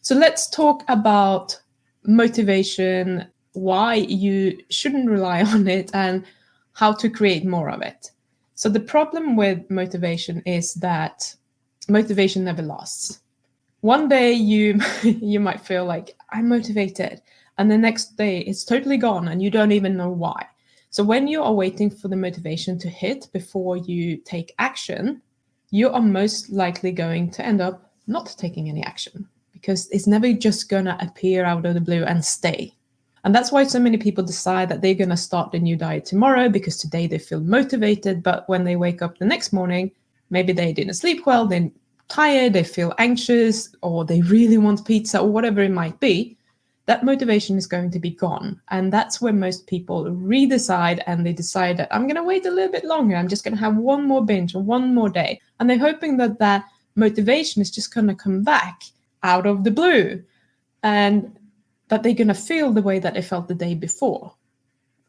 So let's talk about motivation, why you shouldn't rely on it, and how to create more of it. So the problem with motivation is that motivation never lasts. One day you you might feel like I'm motivated, and the next day it's totally gone and you don't even know why. So when you are waiting for the motivation to hit before you take action, you are most likely going to end up not taking any action, because it's never just going to appear out of the blue and stay. And that's why so many people decide that they're going to start a new diet tomorrow, because today they feel motivated, but when they wake up the next morning, maybe they didn't sleep well, they're tired, they feel anxious, or they really want pizza, or whatever it might be, that motivation is going to be gone. And that's where most people redecide, and they decide that I'm going to wait a little bit longer. I'm just going to have one more binge or one more day. And they're hoping that that motivation is just going to come back out of the blue, and that they're going to feel the way that they felt the day before.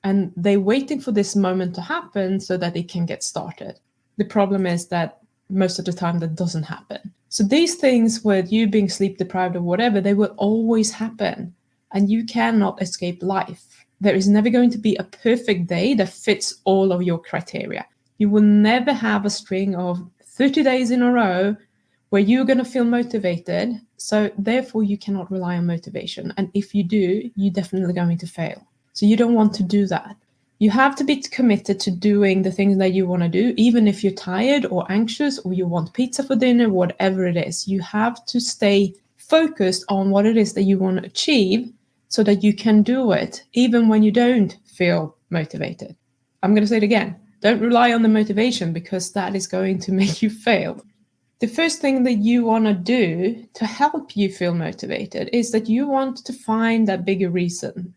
And they're waiting for this moment to happen so that they can get started. The problem is that most of the time that doesn't happen. So these things with you being sleep deprived or whatever, they will always happen. And you cannot escape life. There is never going to be a perfect day that fits all of your criteria. You will never have a string of 30 days in a row where you're going to feel motivated. So therefore, you cannot rely on motivation. And if you do, you're definitely going to fail. So you don't want to do that. You have to be committed to doing the things that you want to do, even if you're tired or anxious or you want pizza for dinner, whatever it is. You have to stay focused on what it is that you want to achieve so that you can do it, even when you don't feel motivated. I'm going to say it again. Don't rely on the motivation, because that is going to make you fail. The first thing that you want to do to help you feel motivated is that you want to find that bigger reason.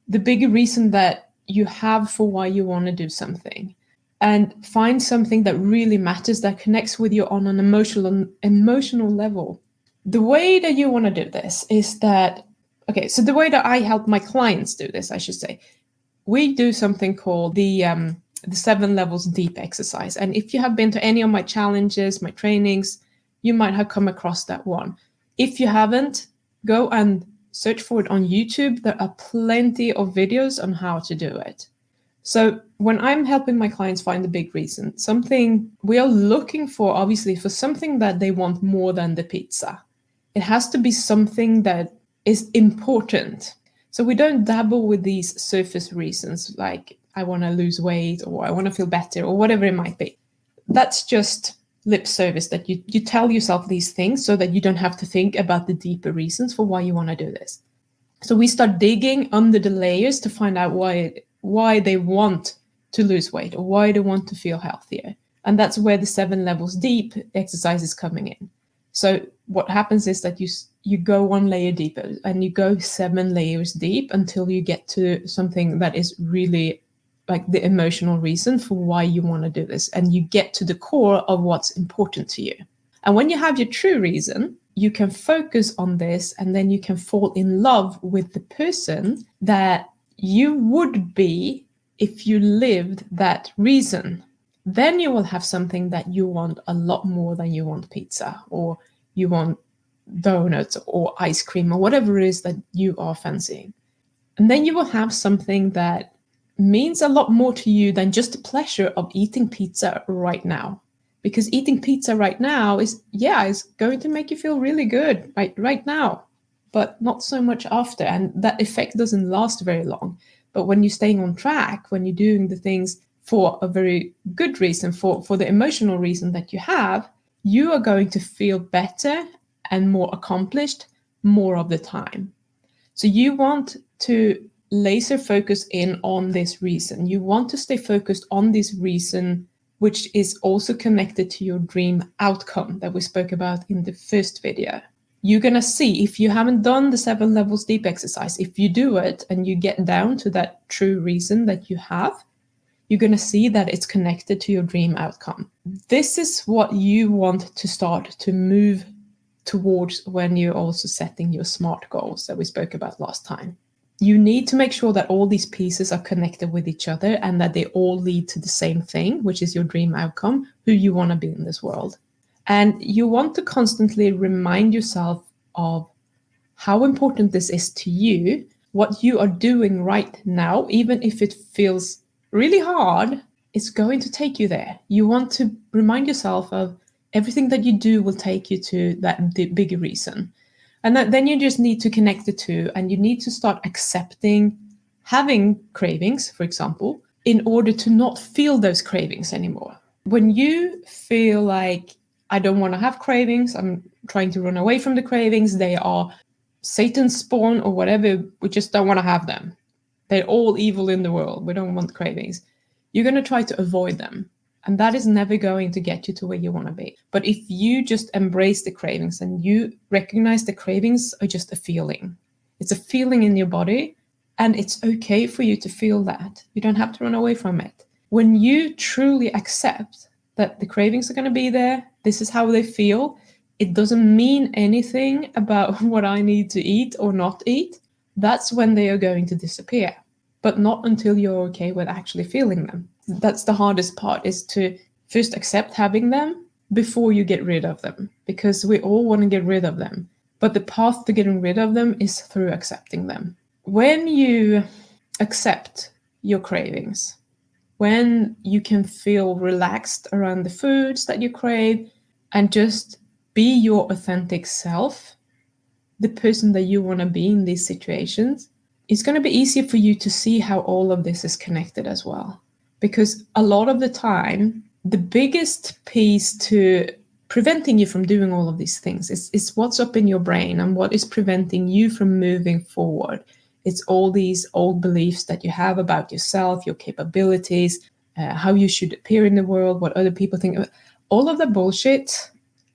The bigger reason that you have for why you want to do something. And find something that really matters, that connects with you on an emotional level. The way that you want to do this is that, okay, so the way that I help my clients do this, I should say, we do something called the 7 levels deep exercise. And if you have been to any of my challenges, my trainings, you might have come across that one. If you haven't, go and search for it on YouTube. There are plenty of videos on how to do it. So when I'm helping my clients find the big reason, something we are looking for, obviously, for something that they want more than the pizza. It has to be something that is important. So we don't dabble with these surface reasons, like I want to lose weight or I want to feel better or whatever it might be. That's just lip service, that you tell yourself these things so that you don't have to think about the deeper reasons for why you want to do this. So we start digging under the layers to find out why they want to lose weight or why they want to feel healthier. And that's where the 7 levels deep exercise is coming in. So what happens is that you go one layer deeper and you go 7 layers deep until you get to something that is really like the emotional reason for why you want to do this. And you get to the core of what's important to you. And when you have your true reason, you can focus on this, and then you can fall in love with the person that you would be if you lived that reason. Then you will have something that you want a lot more than you want pizza, or you want donuts or ice cream or whatever it is that you are fancying. And then you will have something that means a lot more to you than just the pleasure of eating pizza right now. Because eating pizza right now is going to make you feel really good right now, but not so much after. And that effect doesn't last very long. But when you're staying on track, when you're doing the things for a very good reason, for the emotional reason that you have, you are going to feel better and more accomplished more of the time. So you want to laser focus in on this reason. You want to stay focused on this reason, which is also connected to your dream outcome that we spoke about in the first video. You're going to see, if you haven't done the 7 levels deep exercise, if you do it and you get down to that true reason that you have, you're going to see that it's connected to your dream outcome. This is what you want to start to move towards when you're also setting your SMART goals that we spoke about last time. You need to make sure that all these pieces are connected with each other and that they all lead to the same thing, which is your dream outcome, who you want to be in this world. And you want to constantly remind yourself of how important this is to you, what you are doing right now, even if it feels really hard, it's going to take you there. You want to remind yourself of everything that you do will take you to that bigger reason. And then you just need to connect the two, and you need to start accepting having cravings, for example, in order to not feel those cravings anymore. When you feel like, I don't want to have cravings, I'm trying to run away from the cravings, they are Satan's spawn or whatever, we just don't want to have them. They're all evil in the world. We don't want cravings. You're going to try to avoid them. And that is never going to get you to where you want to be. But if you just embrace the cravings and you recognize the cravings are just a feeling, it's a feeling in your body, and it's okay for you to feel that. You don't have to run away from it. When you truly accept that the cravings are going to be there, this is how they feel, it doesn't mean anything about what I need to eat or not eat, that's when they are going to disappear. But not until you're okay with actually feeling them. That's the hardest part, is to first accept having them before you get rid of them, because we all want to get rid of them. But the path to getting rid of them is through accepting them. When you accept your cravings, when you can feel relaxed around the foods that you crave and just be your authentic self, the person that you want to be in these situations, it's going to be easier for you to see how all of this is connected as well. Because a lot of the time, the biggest piece to preventing you from doing all of these things is what's up in your brain and what is preventing you from moving forward. It's all these old beliefs that you have about yourself, your capabilities, how you should appear in the world, what other people think. All of the bullshit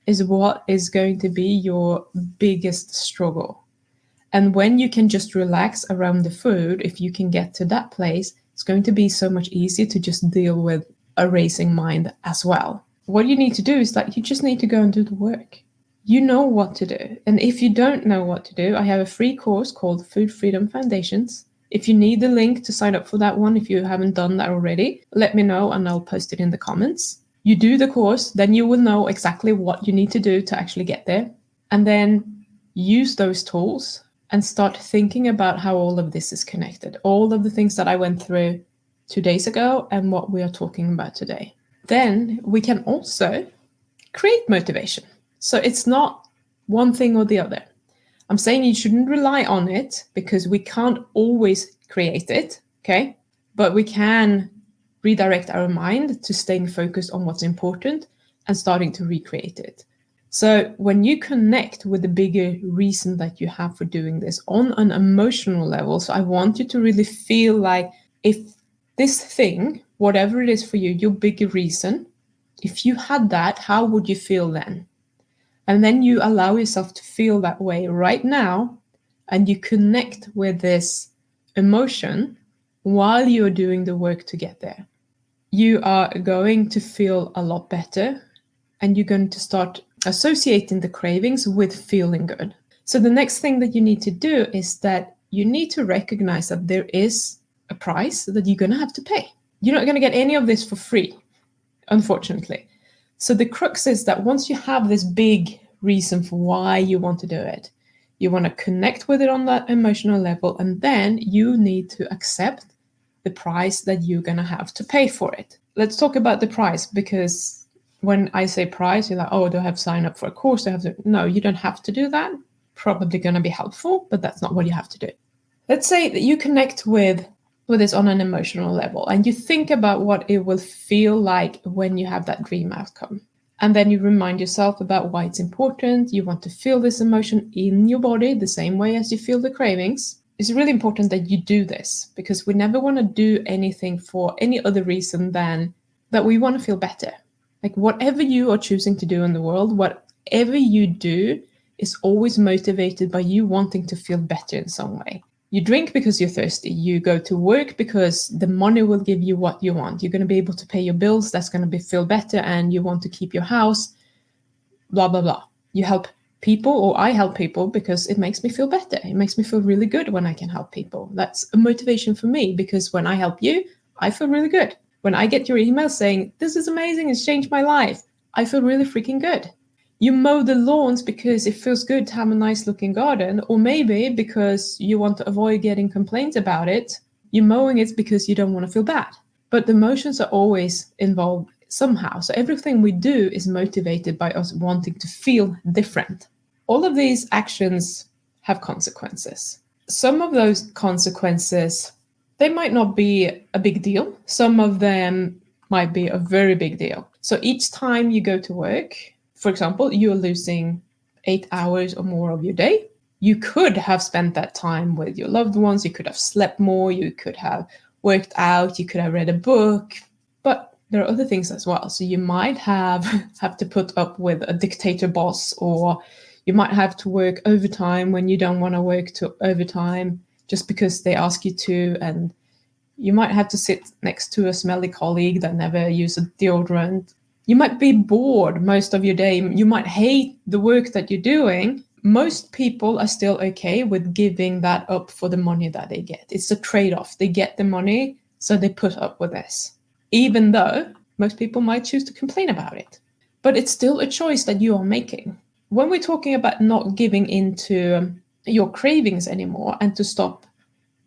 is what is going to be your biggest struggle. And when you can just relax around the food, if you can get to that place, it's going to be so much easier to just deal with a racing mind as well. What you need to do is that you just need to go and do the work. You know what to do. And if you don't know what to do, I have a free course called Food Freedom Foundations. If you need the link to sign up for that one, if you haven't done that already, let me know and I'll post it in the comments. You do the course, then you will know exactly what you need to do to actually get there. And then use those tools and start thinking about how all of this is connected. All of the things that I went through 2 days ago and what we are talking about today. Then we can also create motivation. So it's not one thing or the other. I'm saying you shouldn't rely on it because we can't always create it, okay? But we can redirect our mind to staying focused on what's important and starting to recreate it. So when you connect with the bigger reason that you have for doing this on an emotional level, so I want you to really feel like if this thing, whatever it is for you, your bigger reason, if you had that, how would you feel then? And then you allow yourself to feel that way right now, and you connect with this emotion while you're doing the work to get there. You are going to feel a lot better, and you're going to start associating the cravings with feeling good. So the next thing that you need to do is that you need to recognize that there is a price that you're going to have to pay. You're not going to get any of this for free, unfortunately. So the crux is that once you have this big reason for why you want to do it, you want to connect with it on that emotional level, and then you need to accept the price that you're going to have to pay for it. Let's talk about the price, because when I say price, you're like, oh, do I have to sign up for a course? Do I have to? No, you don't have to do that. Probably going to be helpful, but that's not what you have to do. Let's say that you connect with this on an emotional level, and you think about what it will feel like when you have that dream outcome. And then you remind yourself about why it's important. You want to feel this emotion in your body the same way as you feel the cravings. It's really important that you do this, because we never want to do anything for any other reason than that we want to feel better. Like whatever you are choosing to do in the world, whatever you do is always motivated by you wanting to feel better in some way. You drink because you're thirsty. You go to work because the money will give you what you want. You're going to be able to pay your bills. That's going to feel better, and you want to keep your house, blah, blah, blah. You help people, or I help people because it makes me feel better. It makes me feel really good when I can help people. That's a motivation for me, because when I help you, I feel really good. When I get your email saying, this is amazing, it's changed my life, I feel really freaking good. You mow the lawns because it feels good to have a nice looking garden, or maybe because you want to avoid getting complaints about it. You're mowing it because you don't want to feel bad. But the emotions are always involved somehow. So everything we do is motivated by us wanting to feel different. All of these actions have consequences. Some of those consequences, they might not be a big deal. Some of them might be a very big deal. So each time you go to work, for example, you're losing 8 hours or more of your day. You could have spent that time with your loved ones. You could have slept more. You could have worked out. You could have read a book. But there are other things as well. So you might have to put up with a dictator boss, or you might have to work overtime when you don't want to work to overtime just because they ask you to. And you might have to sit next to a smelly colleague that never uses deodorant. You might be bored most of your day. You might hate the work that you're doing. Most people are still okay with giving that up for the money that they get. It's a trade-off. They get the money, so they put up with this. Even though most people might choose to complain about it. But it's still a choice that you are making. When we're talking about not giving into your cravings anymore and to stop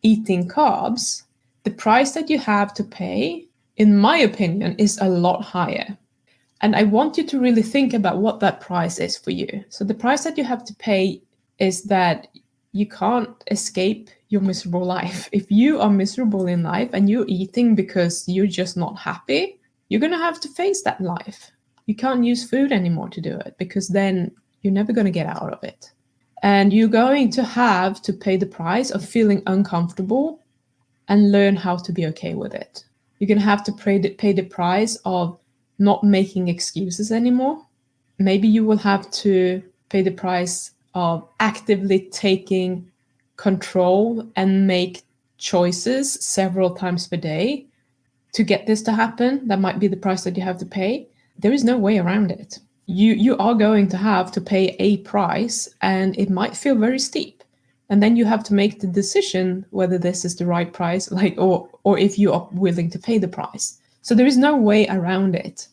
eating carbs, the price that you have to pay, in my opinion, is a lot higher. And I want you to really think about what that price is for you. So the price that you have to pay is that you can't escape your miserable life. If you are miserable in life and you're eating because you're just not happy, you're going to have to face that life. You can't use food anymore to do it, because then you're never going to get out of it. And you're going to have to pay the price of feeling uncomfortable and learn how to be okay with it. You're going to have to pay the price of not making excuses anymore. Maybe you will have to pay the price of actively taking control and make choices several times per day to get this to happen. That might be the price that you have to pay. There is no way around it. You are going to have to pay a price, and it might feel very steep. And then you have to make the decision whether this is the right price, or if you are willing to pay the price. So there is no way around it.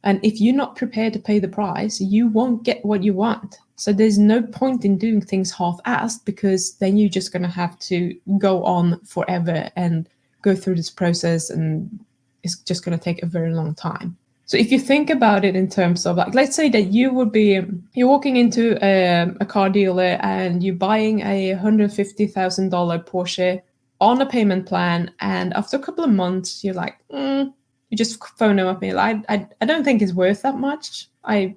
And if you're not prepared to pay the price, you won't get what you want. So there's no point in doing things half-assed, because then you're just going to have to go on forever and go through this process, and it's just going to take a very long time. So if you think about it in terms of, like, let's say that you're walking into a car dealer and you're buying a $150,000 Porsche on a payment plan, and after a couple of months, you're like, you just phone them up and you're like, I don't think it's worth that much. I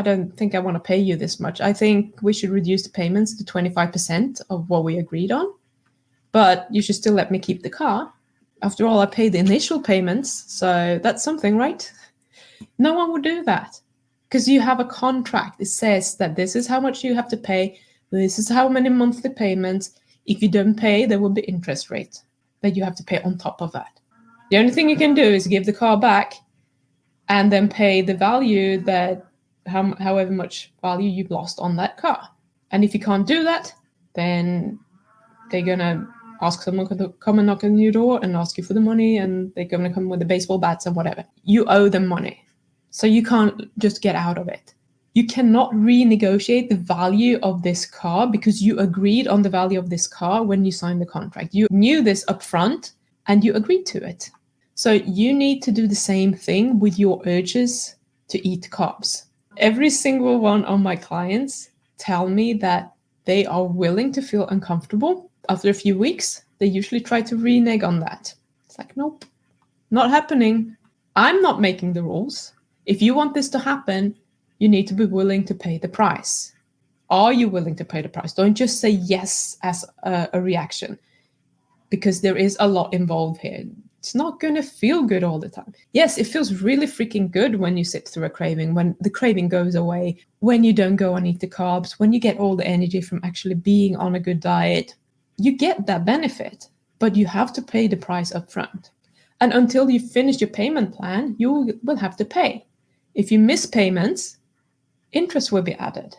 don't think I want to pay you this much. I think we should reduce the payments to 25% of what we agreed on, but you should still let me keep the car. After all, I paid the initial payments, so that's something, right? No one would do that, because you have a contract. It says that this is how much you have to pay. This is how many monthly payments. If you don't pay, there will be interest rate that you have to pay on top of that. The only thing you can do is give the car back and then pay the value that however much value you've lost on that car. And if you can't do that, then they're going to ask someone to come and knock on your door and ask you for the money, and they're going to come with the baseball bats and whatever. You owe them money. So you can't just get out of it. You cannot renegotiate the value of this car, because you agreed on the value of this car when you signed the contract. You knew this upfront and you agreed to it. So you need to do the same thing with your urges to eat carbs. Every single one of my clients tell me that they are willing to feel uncomfortable. After a few weeks, they usually try to renege on that. It's like, nope, not happening. I'm not making the rules. If you want this to happen, you need to be willing to pay the price. Are you willing to pay the price? Don't just say yes as a reaction, because there is a lot involved here. It's not going to feel good all the time. Yes, it feels really freaking good when you sit through a craving, when the craving goes away, when you don't go and eat the carbs, when you get all the energy from actually being on a good diet. You get that benefit, but you have to pay the price up front. And until you finish your payment plan, you will have to pay. If you miss payments, interest will be added.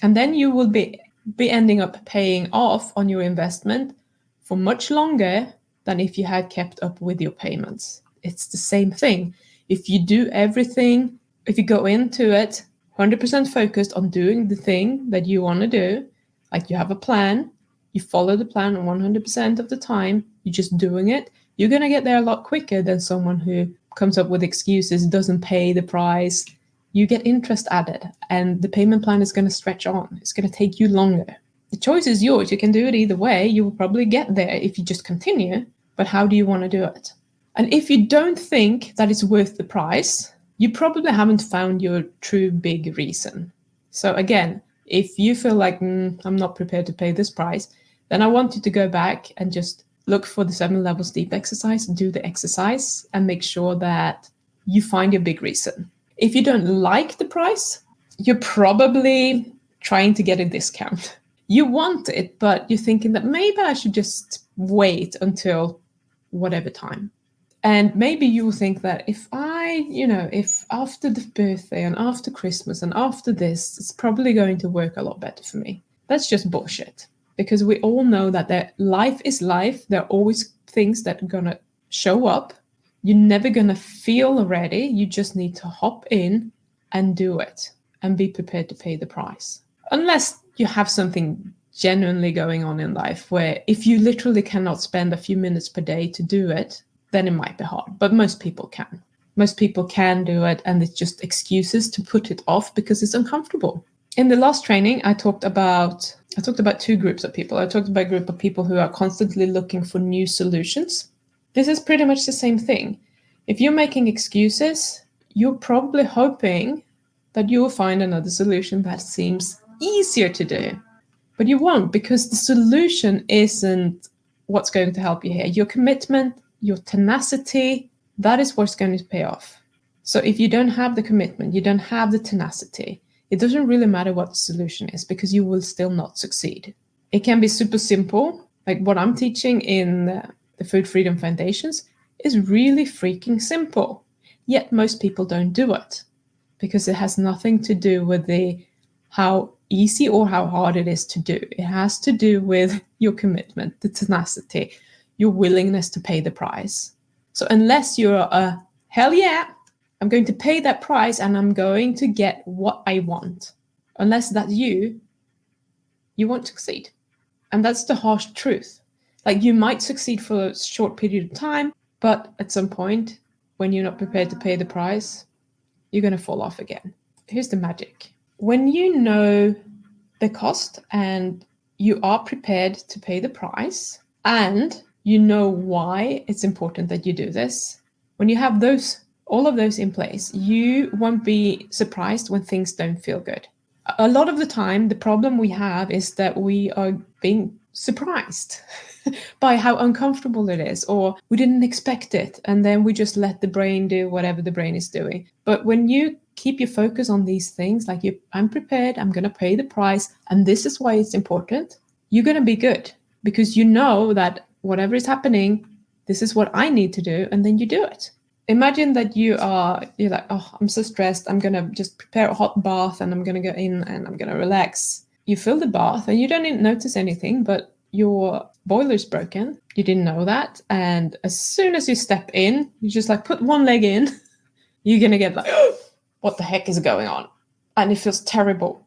And then you will be ending up paying off on your investment for much longer than if you had kept up with your payments. It's the same thing. If you do everything, if you go into it 100% focused on doing the thing that you want to do, like you have a plan, you follow the plan 100% of the time, you're just doing it, you're going to get there a lot quicker than someone who comes up with excuses, doesn't pay the price. You get interest added, and the payment plan is going to stretch on. It's going to take you longer. The choice is yours. You can do it either way. You will probably get there if you just continue, but how do you want to do it? And if you don't think that it's worth the price, you probably haven't found your true big reason. So again, if you feel like, I'm not prepared to pay this price, then I want you to go back and just look for the 7 levels deep exercise, do the exercise, and make sure that you find your big reason. If you don't like the price, you're probably trying to get a discount. You want it, but you're thinking that maybe I should just wait until whatever time. And maybe you think that if after the birthday and after Christmas and after this, it's probably going to work a lot better for me. That's just bullshit. Because we all know that life is life. There are always things that are going to show up. You're never going to feel ready. You just need to hop in and do it and be prepared to pay the price. Unless you have something genuinely going on in life where if you literally cannot spend a few minutes per day to do it, then it might be hard. But most people can. Most people can do it, and it's just excuses to put it off because it's uncomfortable. In the last training, I talked about 2 groups of people. I talked about a group of people who are constantly looking for new solutions. This is pretty much the same thing. If you're making excuses, you're probably hoping that you will find another solution that seems easier to do. But you won't, because the solution isn't what's going to help you here. Your commitment, your tenacity, that is what's going to pay off. So if you don't have the commitment, you don't have the tenacity, it doesn't really matter what the solution is because you will still not succeed. It can be super simple. Like what I'm teaching in the Food Freedom Foundations is really freaking simple. Yet most people don't do it because it has nothing to do with how easy or how hard it is to do. It has to do with your commitment, the tenacity, your willingness to pay the price. So unless you're a hell yeah, I'm going to pay that price and I'm going to get what I want. Unless that's you won't succeed. And that's the harsh truth. Like you might succeed for a short period of time, but at some point, when you're not prepared to pay the price, you're going to fall off again. Here's the magic. When you know the cost and you are prepared to pay the price and you know why it's important that you do this, when you have all of those in place, you won't be surprised when things don't feel good. A lot of the time, the problem we have is that we are being surprised by how uncomfortable it is, or we didn't expect it, and then we just let the brain do whatever the brain is doing. But when you keep your focus on these things, like I'm prepared, I'm going to pay the price, and this is why it's important, you're going to be good because you know that whatever is happening, this is what I need to do, and then you do it. Imagine that you're like, oh, I'm so stressed. I'm going to just prepare a hot bath and I'm going to go in and I'm going to relax. You fill the bath and you don't even notice anything, but your boiler's broken. You didn't know that. And as soon as you step in, you just like put one leg in, you're going to get like, oh, what the heck is going on? And it feels terrible.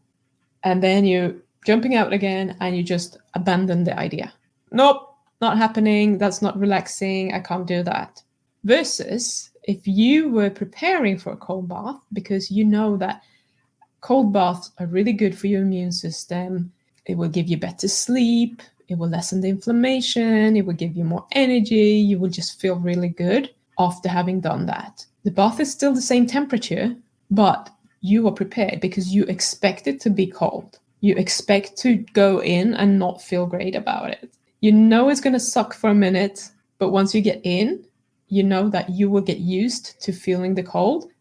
And then you're jumping out again and you just abandon the idea. Nope, not happening. That's not relaxing. I can't do that. Versus if you were preparing for a cold bath because you know that cold baths are really good for your immune system, it will give you better sleep, it will lessen the inflammation, it will give you more energy, you will just feel really good after having done that. The bath is still the same temperature, but you are prepared because you expect it to be cold. You expect to go in and not feel great about it. You know it's going to suck for a minute, but once you get in, you know that you will get used to feeling the cold,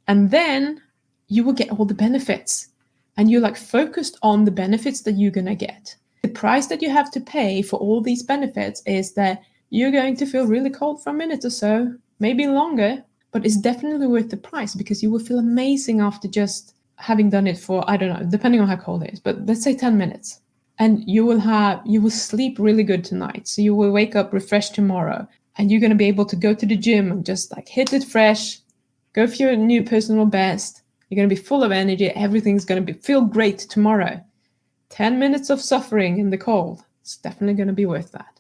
and then you will get all the benefits. And you're like focused on the benefits that you're going to get. The price that you have to pay for all these benefits is that you're going to feel really cold for a minute or so, maybe longer, but it's definitely worth the price because you will feel amazing after just having done it for, I don't know, depending on how cold it is, but let's say 10 minutes. And you will sleep really good tonight. So you will wake up refreshed tomorrow. And you're going to be able to go to the gym and just like hit it fresh, go for your new personal best, You're going to be full of energy. Everything's going to feel great tomorrow. 10 minutes of suffering in the cold, it's definitely going to be worth that.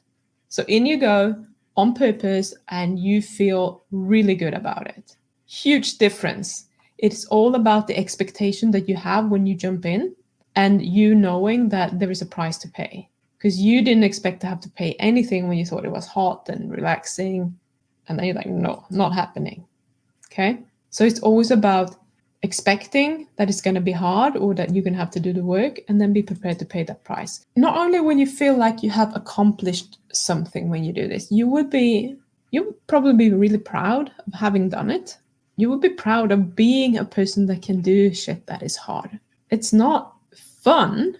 So in you go on purpose, and you feel really good about it. Huge difference. It's all about the expectation that you have when you jump in, and you knowing that there is a price to pay. Because you didn't expect to have to pay anything when you thought it was hot and relaxing. And then you're like, no, not happening. Okay? So it's always about expecting that it's going to be hard, or that you're going to have to do the work, and then be prepared to pay that price. Not only when you feel like you have accomplished something when you do this, you would probably be really proud of having done it. You would be proud of being a person that can do shit that is hard. It's not fun,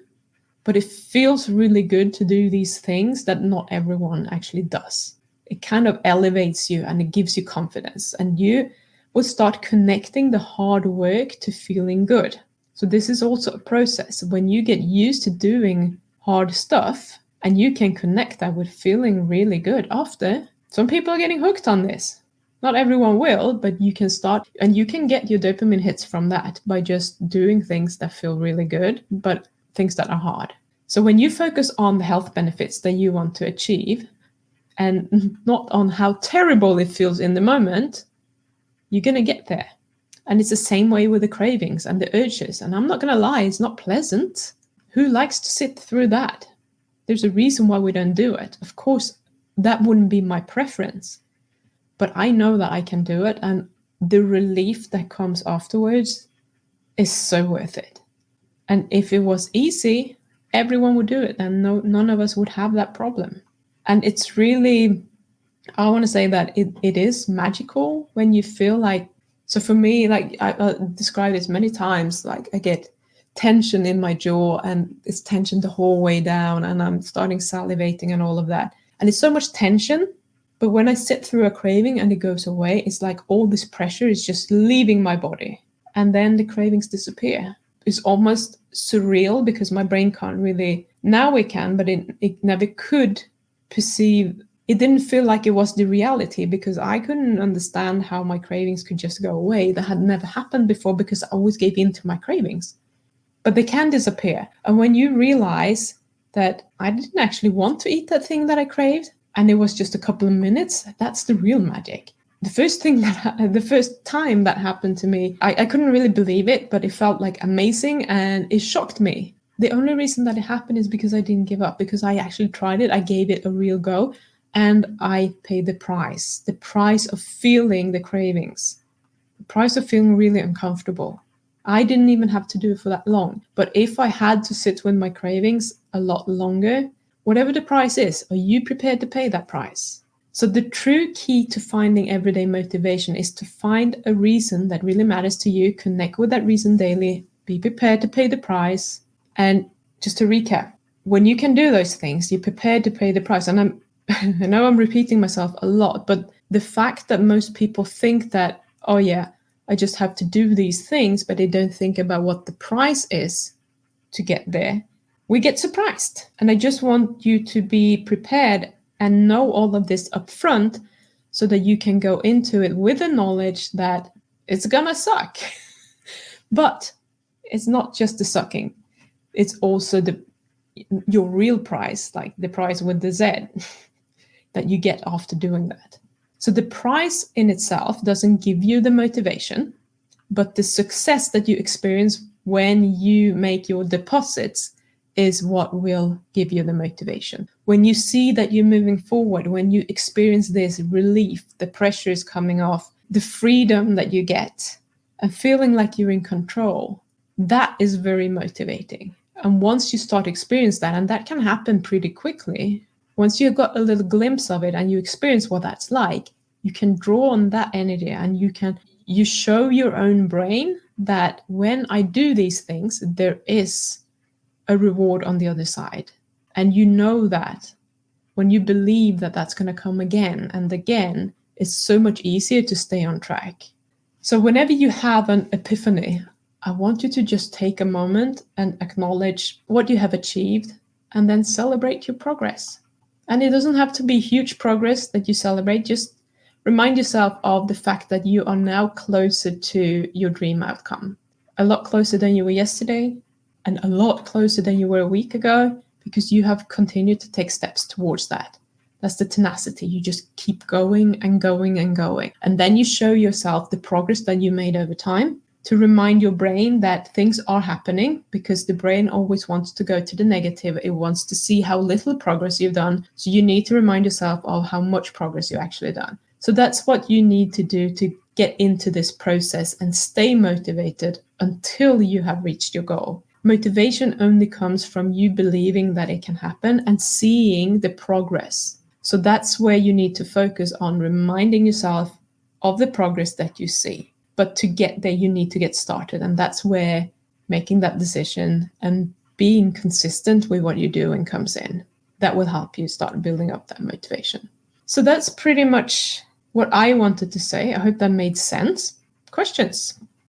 but it feels really good to do these things that not everyone actually does. It kind of elevates you, and it gives you confidence, and you will start connecting the hard work to feeling good. So this is also a process. When you get used to doing hard stuff, and you can connect that with feeling really good after. Some people are getting hooked on this. Not everyone will, but you can start, and you can get your dopamine hits from that by just doing things that feel really good, but things that are hard. So when you focus on the health benefits that you want to achieve, and not on how terrible it feels in the moment, you're going to get there. And it's the same way with the cravings and the urges. And I'm not going to lie, it's not pleasant. Who likes to sit through that? There's a reason why we don't do it. Of course, that wouldn't be my preference. But I know that I can do it. And the relief that comes afterwards is so worth it. And if it was easy, everyone would do it. And none of us would have that problem. And it's really, I want to say that it is magical when you feel like, so for me, like I described this many times, like I get tension in my jaw, and it's tension the whole way down, and I'm starting salivating and all of that. And it's so much tension, but when I sit through a craving and it goes away, it's like all this pressure is just leaving my body, and then the cravings disappear. It's almost surreal, because my brain can't really, now it can, but it never could perceive. It didn't feel like it was the reality, because I couldn't understand how my cravings could just go away. That had never happened before, because I always gave in to my cravings. But they can disappear. And when you realize that I didn't actually want to eat that thing that I craved, and it was just a couple of minutes, that's the real magic. The first time that happened to me, I couldn't really believe it, but it felt like amazing, and it shocked me. The only reason that it happened is because I didn't give up, because I actually tried it. I gave it a real go, and I paid the price of feeling the cravings, the price of feeling really uncomfortable. I didn't even have to do it for that long. But if I had to sit with my cravings a lot longer, whatever the price is, are you prepared to pay that price? So the true key to finding everyday motivation is to find a reason that really matters to you, connect with that reason daily, be prepared to pay the price. And just to recap, when you can do those things, you're prepared to pay the price. And I know I'm repeating myself a lot, but the fact that most people think that, oh yeah, I just have to do these things, but they don't think about what the price is to get there, we get surprised. And I just want you to be prepared and know all of this up front, so that you can go into it with the knowledge that it's gonna suck. But it's not just the sucking. It's also your real price, like the price with the Z, that you get after doing that. So the price in itself doesn't give you the motivation, but the success that you experience when you make your deposits is what will give you the motivation. When you see that you're moving forward, when you experience this relief, the pressure is coming off, the freedom that you get, and feeling like you're in control, that is very motivating. And once you start experience that, and that can happen pretty quickly, once you've got a little glimpse of it and you experience what that's like, you can draw on that energy, and you show your own brain that when I do these things, there is a reward on the other side. And you know that when you believe that that's going to come again and again, it's so much easier to stay on track. So whenever you have an epiphany, I want you to just take a moment and acknowledge what you have achieved, and then celebrate your progress. And it doesn't have to be huge progress that you celebrate. Just remind yourself of the fact that you are now closer to your dream outcome. a lot closer than you were yesterday and a lot closer than you were a week ago because you have continued to take steps towards that. That's the tenacity. You just keep going and going and going. And then you show yourself the progress that you made over time to remind your brain that things are happening, because the brain always wants to go to the negative. It wants to see how little progress you've done. So you need to remind yourself of how much progress you've actually done. So that's what you need to do to get into this process and stay motivated until you have reached your goal. Motivation only comes from you believing that it can happen and seeing the progress. So that's where you need to focus on reminding yourself of the progress that you see. But to get there, you need to get started. And that's where making that decision and being consistent with what you're doing comes in. That will help you start building up that motivation. So that's pretty much what I wanted to say. I hope that made sense. Questions?